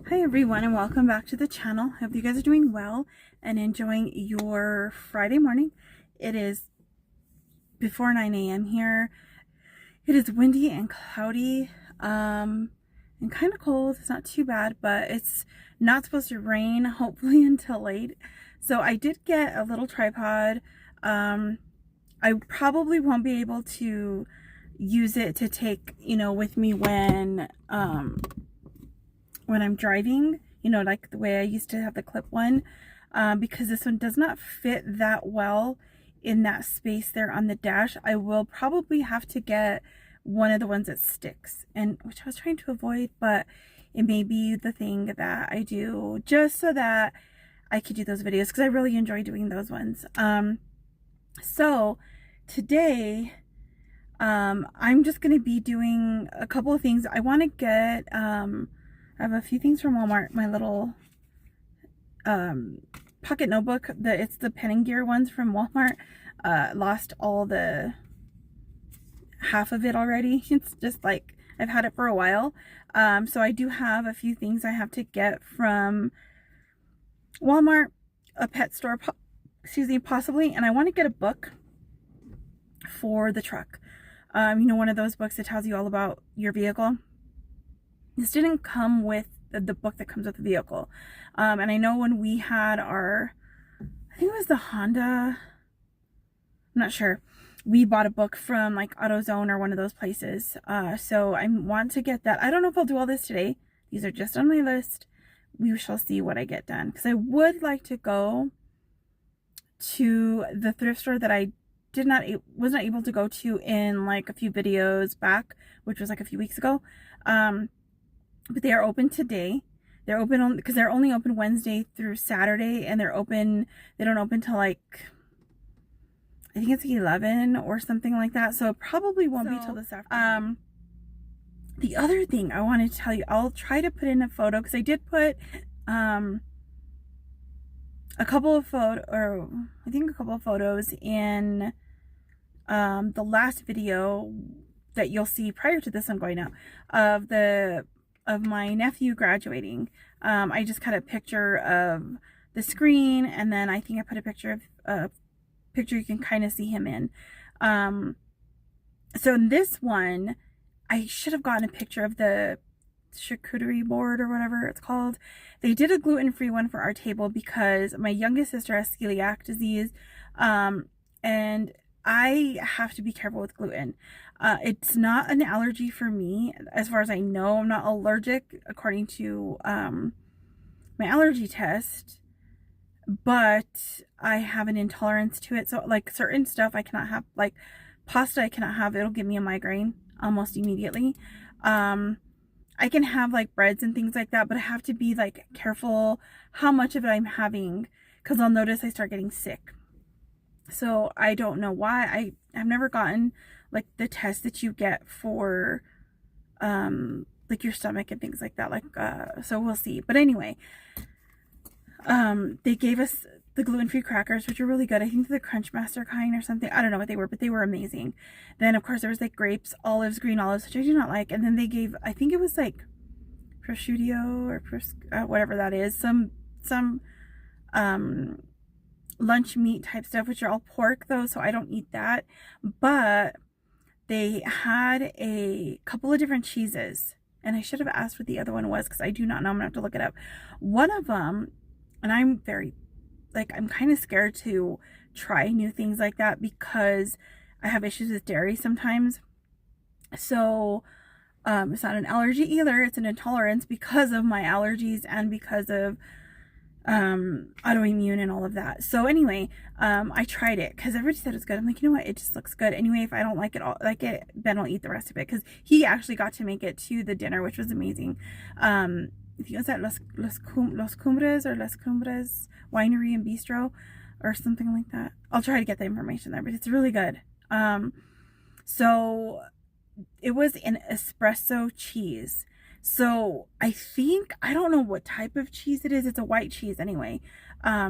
Hi everyone, and welcome back to the channel. Hope you guys are doing well and enjoying your Friday morning. It is before 9 a.m. here. It is windy and cloudy and kind of cold. It's not too bad, but it's not supposed to rain hopefully until late. So I did get a little tripod. I probably won't be able to use it to take, with me when I'm driving, like the way I used to have the clip one, because this one does not fit that well in that space there on the dash. I will probably have to get one of the ones that sticks, and which I was trying to avoid, but it may be the thing that I do just so that I could do those videos, because I really enjoy doing those ones. So today I'm just going to be doing a couple of things. I want to get I have a few things from Walmart. My little pocket notebook, it's the pen and gear ones from Walmart. Lost all the half of it already. It's just like I've had it for a while. So I do have a few things I have to get from Walmart, a pet store, possibly, and I want to get a book for the truck. One of those books that tells you all about your vehicle. This didn't come with the book that comes with the vehicle. And I know when we had I think it was the Honda, I'm not sure. We bought a book from like AutoZone or one of those places. So I want to get that. I don't know if I'll do all this today. These are just on my list. We shall see what I get done. Because I would like to go to the thrift store that I was not able to go to in like a few videos back, which was like a few weeks ago. But they are open today. They're open because they're only open Wednesday through Saturday, and they don't open till like, I think it's 11 or something like that. So it probably won't be till this afternoon. The other thing I wanted to tell you, I'll try to put in a photo, because I did put a couple of photos in the last video that you'll see prior to this I'm going out of my nephew graduating. I just cut a picture of the screen, and then I think I put a picture of you can kind of see him in. So in this one, I should have gotten a picture of the charcuterie board or whatever it's called. They did a gluten-free one for our table because my youngest sister has celiac disease, and I have to be careful with gluten. It's not an allergy for me, as far as I know. I'm not allergic according to my allergy test, but I have an intolerance to it. So like certain stuff I cannot have, like pasta I cannot have. It'll give me a migraine almost immediately. I can have like breads and things like that, but I have to be like careful how much of it I'm having, because I'll notice I start getting sick. So I don't know why. I've never gotten like the test that you get for like your stomach and things like that. Like so we'll see. But anyway, they gave us the gluten-free crackers, which are really good. I think they're the Crunch Master kind or something. I don't know what they were, but they were amazing. Then of course there was like grapes, olives, green olives, which I do not like. And then they gave, I think it was like prosciutto or whatever that is, some lunch meat type stuff, which are all pork though, so I don't eat that. But they had a couple of different cheeses, and I should have asked what the other one was, because I do not know. I'm gonna have to look it up. One of them, and I'm kind of scared to try new things like that because I have issues with dairy sometimes. So it's not an allergy either, it's an intolerance because of my allergies and because of autoimmune and all of that. So anyway, I tried it because everybody said it's good. I'm like, you know what, it just looks good. Anyway, if I don't like it, Ben will eat the rest of it, because he actually got to make it to the dinner, which was amazing. If you guys at Los Cumbres or Las Cumbres Winery and Bistro or something like that, I'll try to get the information there, but it's really good. So it was an espresso cheese. So I don't know what type of cheese it is. It's a white cheese anyway. I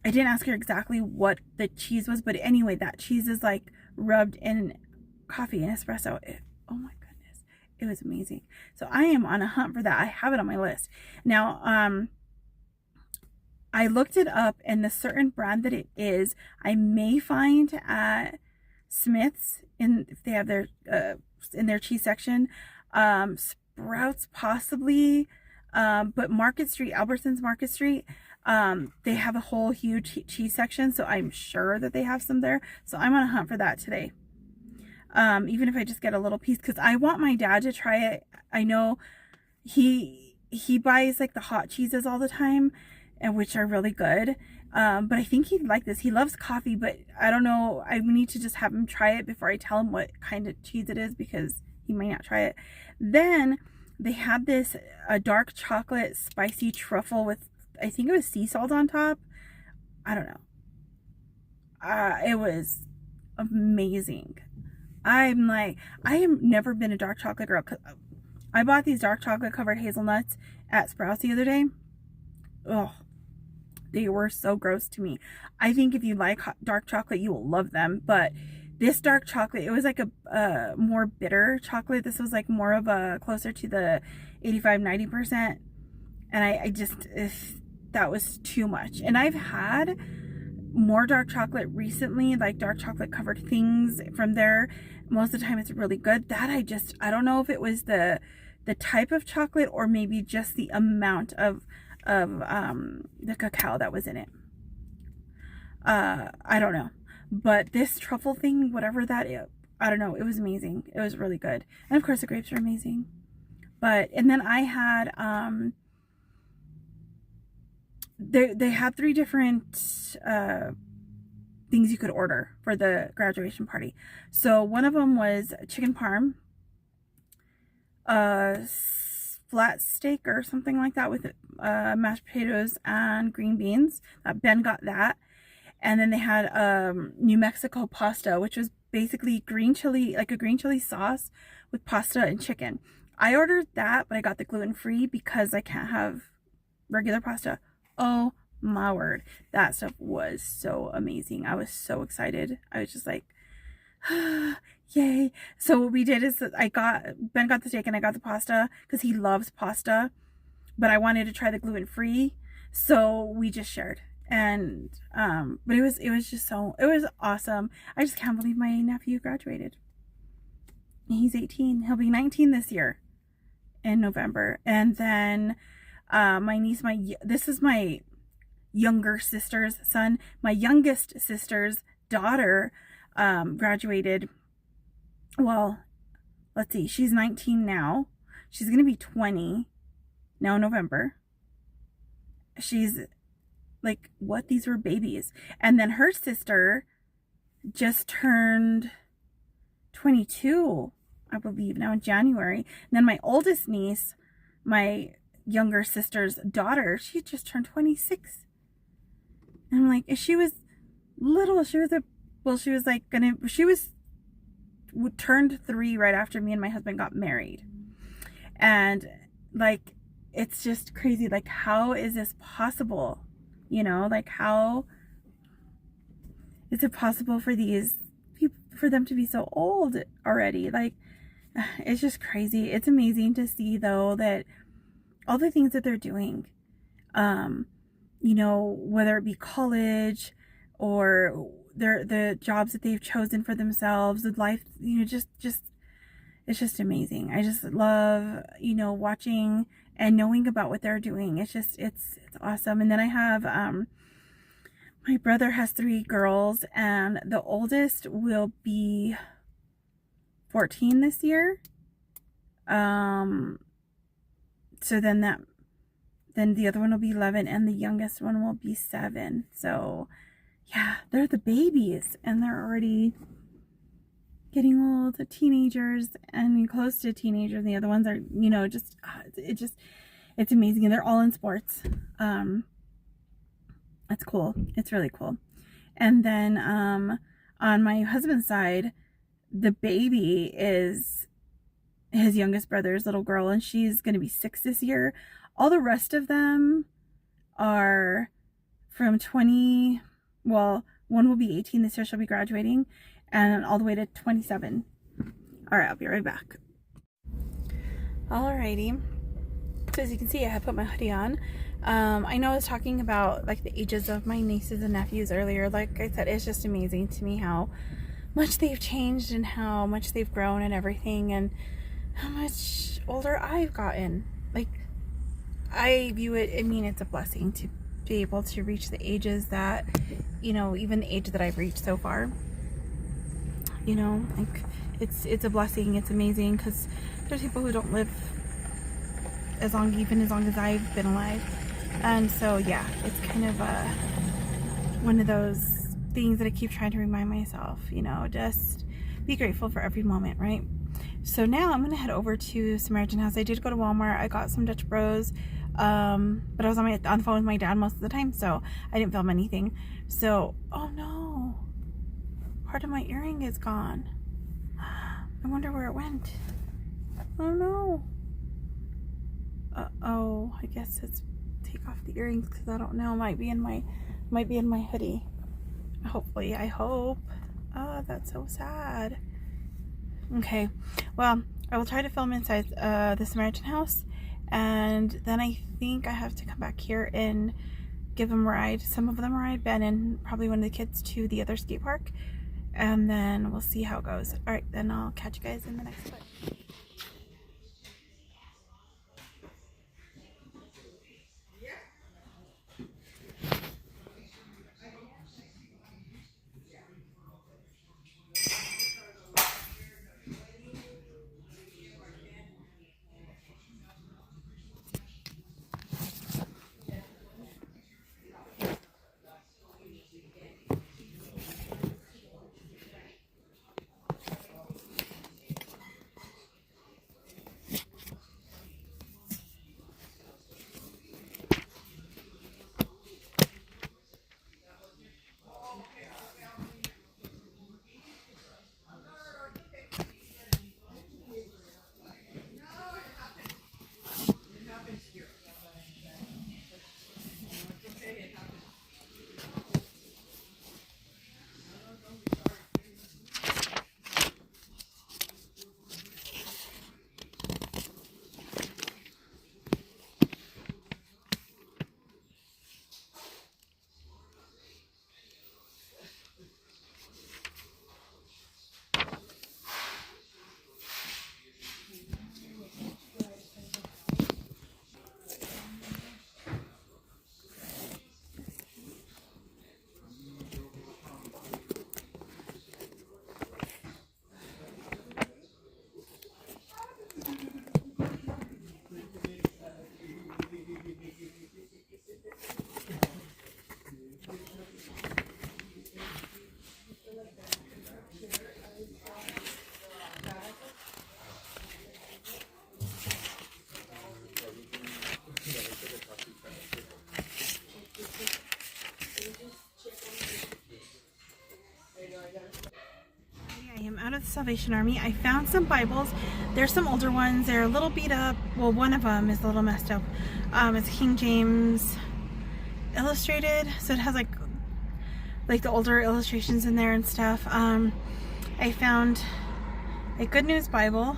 didn't ask her exactly what the cheese was, but anyway, that cheese is like rubbed in coffee and espresso. Oh my goodness. It was amazing. So I am on a hunt for that. I have it on my list. Now, I looked it up, and the certain brand that it is, I may find at Smith's if they have their in their cheese section. Sprouts possibly, but Market Street, Albertsons Market Street, they have a whole huge cheese section, so I'm sure that they have some there. So I'm on a hunt for that today. Even if I just get a little piece, because I want my dad to try it. I know he buys like the hot cheeses all the time, and which are really good. But I think he'd like this. He loves coffee, but I don't know. I need to just have him try it before I tell him what kind of cheese it is, because he might not try it. Then they had this dark chocolate spicy truffle with, I think it was sea salt on top. I don't know. It was amazing. I have never been a dark chocolate girl. I bought these dark chocolate covered hazelnuts at Sprouts the other day. Oh, they were so gross to me. I think if you like dark chocolate, you will love them. But this dark chocolate, it was like a more bitter chocolate. This was like more of a closer to the 85-90%. And I just, that was too much. And I've had more dark chocolate recently, like dark chocolate covered things from there. Most of the time it's really good. That I don't know if it was the type of chocolate, or maybe just the amount of the cacao that was in it. I don't know. But this truffle thing, whatever that is, I don't know. It was amazing. It was really good. And of course the grapes are amazing. And then I had, they had 3 different things you could order for the graduation party. So one of them was chicken parm, flat steak or something like that with mashed potatoes and green beans. Ben got that. And then they had New Mexico pasta, which was basically green chili, like a green chili sauce with pasta and chicken. I ordered that, but I got the gluten-free because I can't have regular pasta. Oh my word, that stuff was so amazing. I was so excited. I was just like, yay. So what we did is Ben got the steak and I got the pasta because he loves pasta, but I wanted to try the gluten-free, so we just shared. And but it was awesome. I just can't believe my nephew graduated. He's 18. He'll be 19 this year in November. And then my niece, this is my younger sister's son. My youngest sister's daughter graduated. Well, let's see. She's 19 now. She's going to be 20 now in November. She's like, what? These were babies. And then her sister just turned 22, I believe, now in January. And then my oldest niece, my younger sister's daughter, she just turned 26. And I'm like, she was little. She turned 3 right after me and my husband got married. And like, it's just crazy. Like, how is this possible? You know, like, how is it possible for these people, for them to be so old already? Like, it's just crazy. It's amazing to see, though, that all the things that they're doing, you know, whether it be college or the jobs that they've chosen for themselves, the life, you know, just it's just amazing. I just love, you know, watching and knowing about what they're doing. It's just, it's awesome. And then I have, my brother has 3 girls, and the oldest will be 14 this year. So then the other one will be 11, and the youngest one will be 7. So yeah, they're the babies, and they're already getting old, teenagers, and close to teenagers. The other ones are, you know, just it's amazing. And they're all in sports. It's cool. It's really cool. And then on my husband's side, the baby is his youngest brother's little girl, and she's going to be 6 this year. All the rest of them are from 20, well, one will be 18 this year, she'll be graduating, and all the way to 27. All right, I'll be right back. Alrighty. So as you can see, I have put my hoodie on. I know I was talking about like the ages of my nieces and nephews earlier. Like I said, it's just amazing to me how much they've changed and how much they've grown and everything, and how much older I've gotten. Like, I view it, I mean, it's a blessing to be able to reach the ages that, you know, even the age that I've reached so far. You know, like, it's a blessing. It's amazing, because there's people who don't live even as long as I've been alive. And so, yeah, it's kind of one of those things that I keep trying to remind myself, you know, just be grateful for every moment, right? So now I'm gonna head over to Samaritan House. I did go to Walmart. I got some Dutch Bros, but I was on the phone with my dad most of the time, so I didn't film anything. So, oh no, part of my earring is gone. I wonder where it went. Oh no. Oh, I guess it's take off the earrings, because I don't know. Might be in my hoodie. Hopefully, I hope. Oh, that's so sad. Okay, well, I will try to film inside the Samaritan House, and then I think I have to come back here and give them a ride. Some of them a ride, Ben and probably one of the kids to the other skate park, and then we'll see how it goes. All right, then I'll catch you guys in the next clip. I am out of the Salvation Army. I found some Bibles. There's some older ones. They're a little beat up. Well, one of them is a little messed up. It's King James illustrated, so it has like the older illustrations in there and stuff. I found a Good News Bible,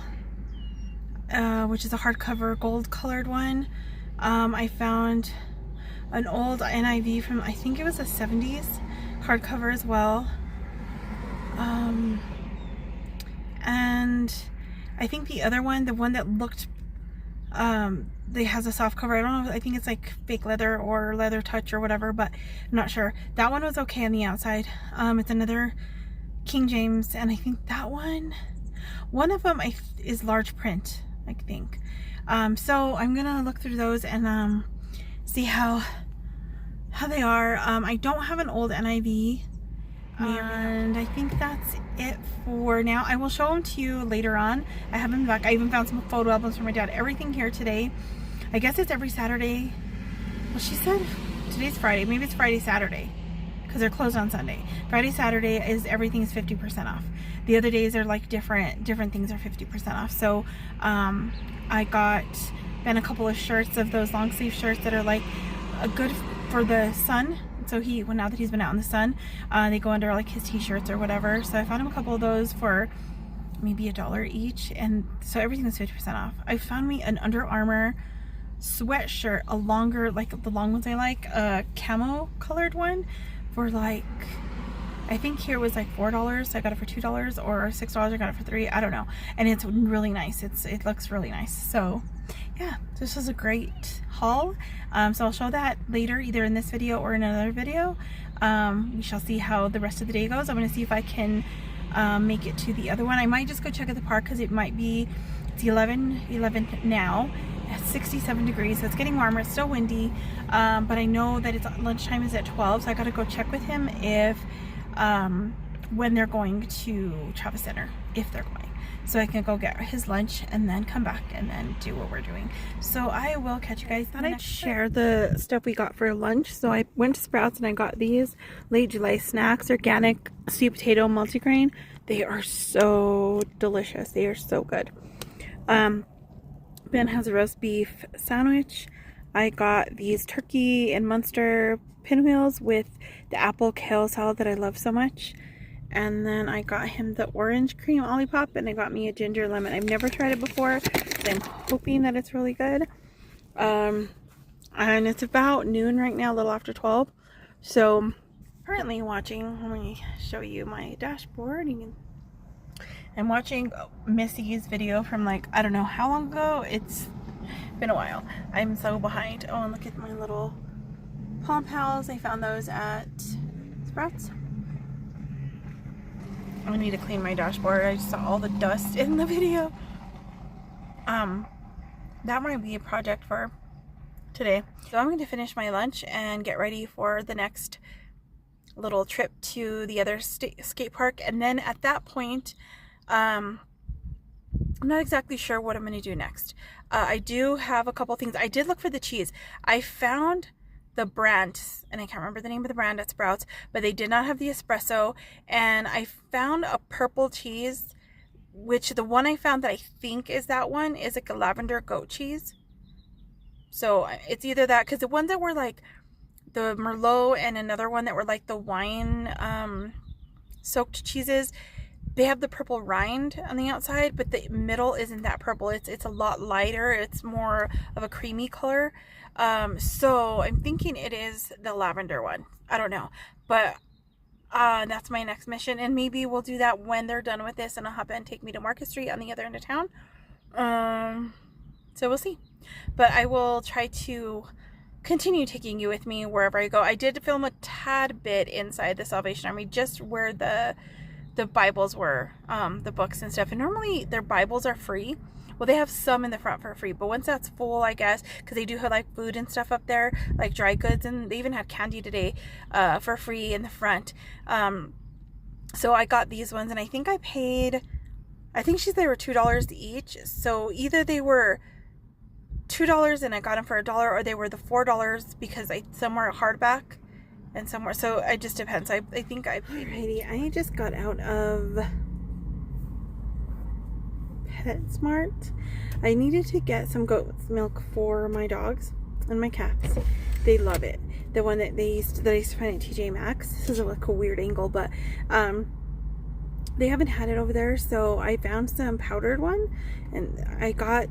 which is a hardcover gold colored one. I found an old NIV from, I think it was the 70s, hardcover as well. And I think the other one, the one that looked, they has a soft cover. I don't know, I think it's like fake leather or leather touch or whatever, but I'm not sure. That one was okay on the outside. It's another King James, and I think that one of them is large print, I think. So I'm gonna look through those and see how they are. I don't have an old NIV. And I think that's it for now. I will show them to you later on. I have them back. I even found some photo albums for my dad. Everything here today. I guess it's every Saturday. Well, she said today's Friday. Maybe it's Friday, Saturday, because they're closed on Sunday. Friday, Saturday is everything is 50% off. The other days are like different things are 50% off. So I got Ben a couple of shirts of those long sleeve shirts that are like good for the sun. So now that he's been out in the sun, they go under like his t-shirts or whatever. So I found him a couple of those for maybe $1 each, and so everything was 50% off. I found me an Under Armour sweatshirt, a longer, like the long ones I like, a camo colored one for like, I think here was like $4. I got it for $2, or $6. I got it for $3. I don't know. And it's really nice. It looks really nice. So yeah, this was a great haul. So I'll show that later, either in this video or in another video. We shall see how the rest of the day goes. I'm going to see if I can make it to the other one. I might just go check at the park because it might be, it's 11 now. It's 67 degrees, so it's getting warmer. It's still windy, but I know that it's lunchtime is at 12, so I got to go check with him if when they're going to Travis Center, if they're going, so I can go get his lunch and then come back and then do what we're doing. So I will catch you guys. Thought I'd share the stuff we got for lunch. So I went to Sprouts and I got these Late July Snacks organic sweet potato multigrain. They are so delicious. They are so good. Ben has a roast beef sandwich. I got these turkey and Munster pinwheels with the apple kale salad that I love so much. And then I got him the orange cream olipop, and I got me a ginger lemon. I've never tried it before, so I'm hoping that it's really good. And it's about noon right now, a little after 12. So currently watching, let me show you my dashboard. I'm watching Missy's video from like, I don't know how long ago. It's been a while. I'm so behind. Oh, and look at my little Palm Pals. I found those at Sprouts. I need to clean my dashboard. I just saw all the dust in the video. That might be a project for today. So I'm going to finish my lunch and get ready for the next little trip to the other skate park. And then at that point, I'm not exactly sure what I'm going to do next. I do have a couple things. I did look for the cheese. I found the brand, and I can't remember the name of the brand at Sprouts, but they did not have the espresso. And I found a purple cheese, which the one I found that I think is that one is like a lavender goat cheese. So it's either that, because the ones that were like the Merlot and another one that were like the wine soaked cheeses, they have the purple rind on the outside, but the middle isn't that purple. It's a lot lighter. It's more of a creamy color. So I'm thinking it is the lavender one. I don't know, but that's my next mission, and maybe we'll do that when they're done with this, and I'll have Ben take me to Market Street on the other end of town. So we'll see, but I will try to continue taking you with me wherever I go. I did film a tad bit inside the Salvation Army, just where the Bibles were, the books and stuff, and normally their Bibles are free. Well, they have some in the front for free, but once that's full, I guess, because they do have like food and stuff up there, like dry goods, and they even had candy today for free in the front. So I got these ones, and I think I paid, I think they were $2 each. So either they were $2 and I got them for $1, or they were the $4 because some were hardback and some were, so it just depends. I think I paid. Alrighty, I just got out of PetSmart. I needed to get some goat's milk for my dogs and my cats. They love it. The one that I used to find at TJ Maxx. This is like a weird angle, but they haven't had it over there, so I found some powdered one, and I got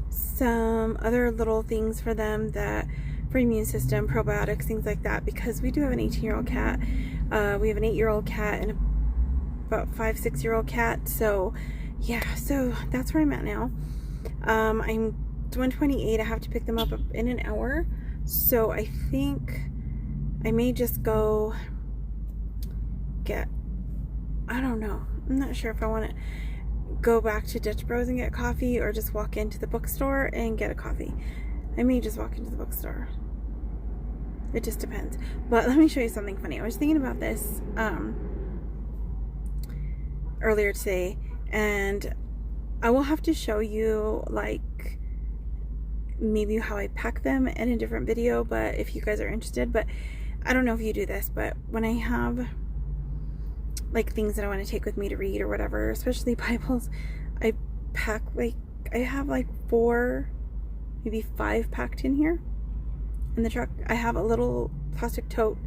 some other little things for them that for immune system, probiotics, things like that, because we do have an 18-year-old cat. We have an 8-year-old cat and about 5-6-year-old cat. So yeah, so that's where I'm at now. I'm 1:28. I have to pick them up in an hour, so I think I may just go get, I don't know, I'm not sure if I want to go back to Dutch Bros and get coffee, or just walk into the bookstore and get a coffee. I may just walk into the bookstore. It just depends. But let me show you something funny. I was thinking about this earlier today, and I will have to show you like maybe how I pack them in a different video, but if you guys are interested. But I don't know if you do this, but when I have like things that I want to take with me to read or whatever, especially Bibles, I pack like, I have like 4, maybe 5 packed in here in the truck. I have a little plastic tote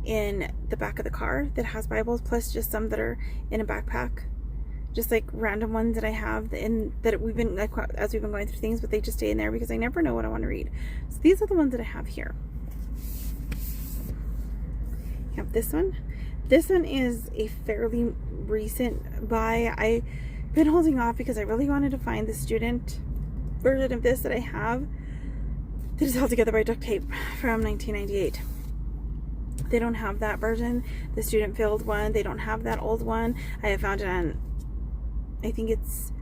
in the back of the car that has Bibles, plus just some that are in a backpack just like random ones that I have that we've been, like, as we've been going through things, but they just stay in there because I never know what I want to read. So these are the ones that I have here. I have this one. This one is a fairly recent buy. I've been holding off because I really wanted to find the student version of this that I have that is held together by duct tape from 1998. They don't have that version, the student filled one. They don't have that old one. I have found it on, I think it's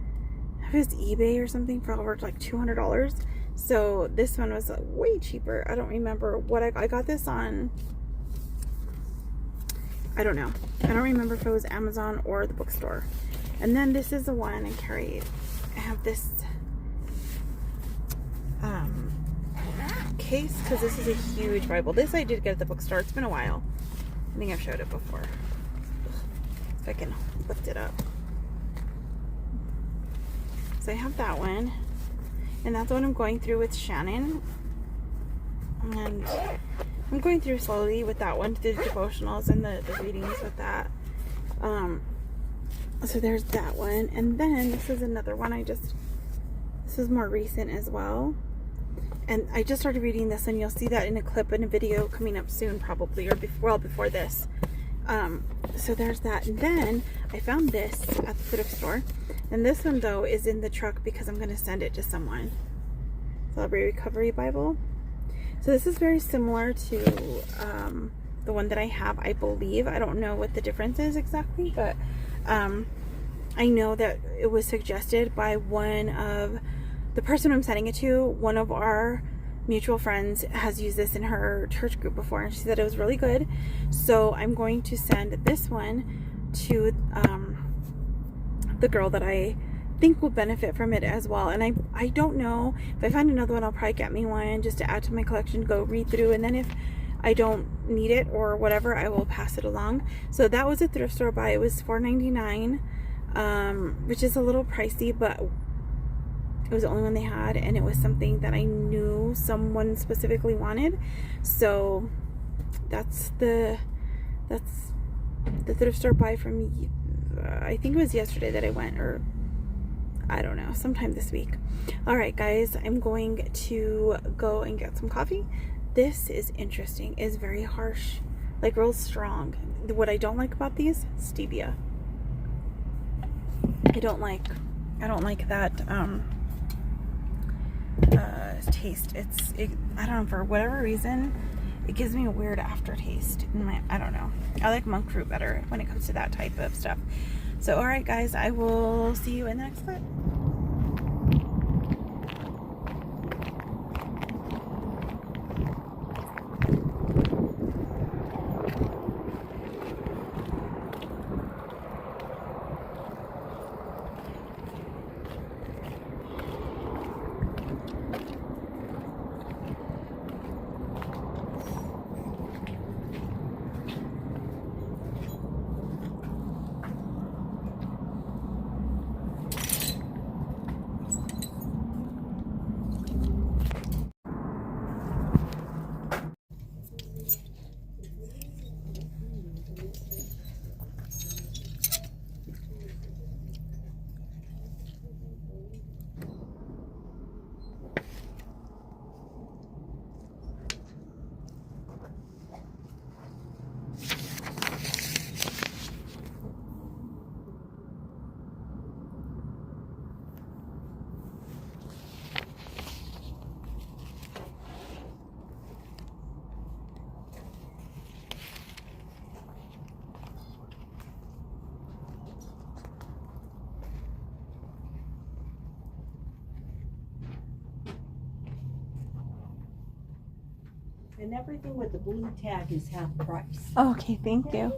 eBay or something, for over like $200. So this one was way cheaper. I don't remember what I got this on. I don't know. I don't remember if it was Amazon or the bookstore. And then this is the one I carried. I have this case because this is a huge Bible. This I did get at the bookstore. It's been a while. I think I've showed it before. If I can lift it up. So I have that one. And that's what I'm going through with Shannon. And I'm going through slowly with that one, the devotionals and the readings with that. So there's that one. And then this is another one this is more recent as well. And I just started reading this, and you'll see that in a clip in a video coming up soon, probably, or before this. So there's that. And then I found this at the thrift store. And this one, though, is in the truck because I'm going to send it to someone. Celebrate Recovery Bible. So this is very similar to the one that I have, I believe. I don't know what the difference is exactly, but I know that it was suggested by one of the person I'm sending it to. One of our mutual friends has used this in her church group before, and she said it was really good. So I'm going to send this one to the girl that I think will benefit from it as well. And I don't know, if I find another one, I'll probably get me one just to add to my collection, go read through, and then if I don't need it or whatever, I will pass it along. So that was a thrift store buy. It was $4.99, which is a little pricey, but it was the only one they had, and it was something that I knew someone specifically wanted. So that's the thrift store buy from I think it was yesterday that I went, or I don't know, sometime this week. All right, guys, I'm going to go and get some coffee. This is interesting. It's very harsh, like real strong. What I don't like about these, stevia. I don't like that taste. I don't know, for whatever reason, it gives me a weird aftertaste in my, I don't know. I like monk fruit better when it comes to that type of stuff. So, all right, guys, I will see you in the next clip. And everything with the blue tag is half price. Okay, thank you.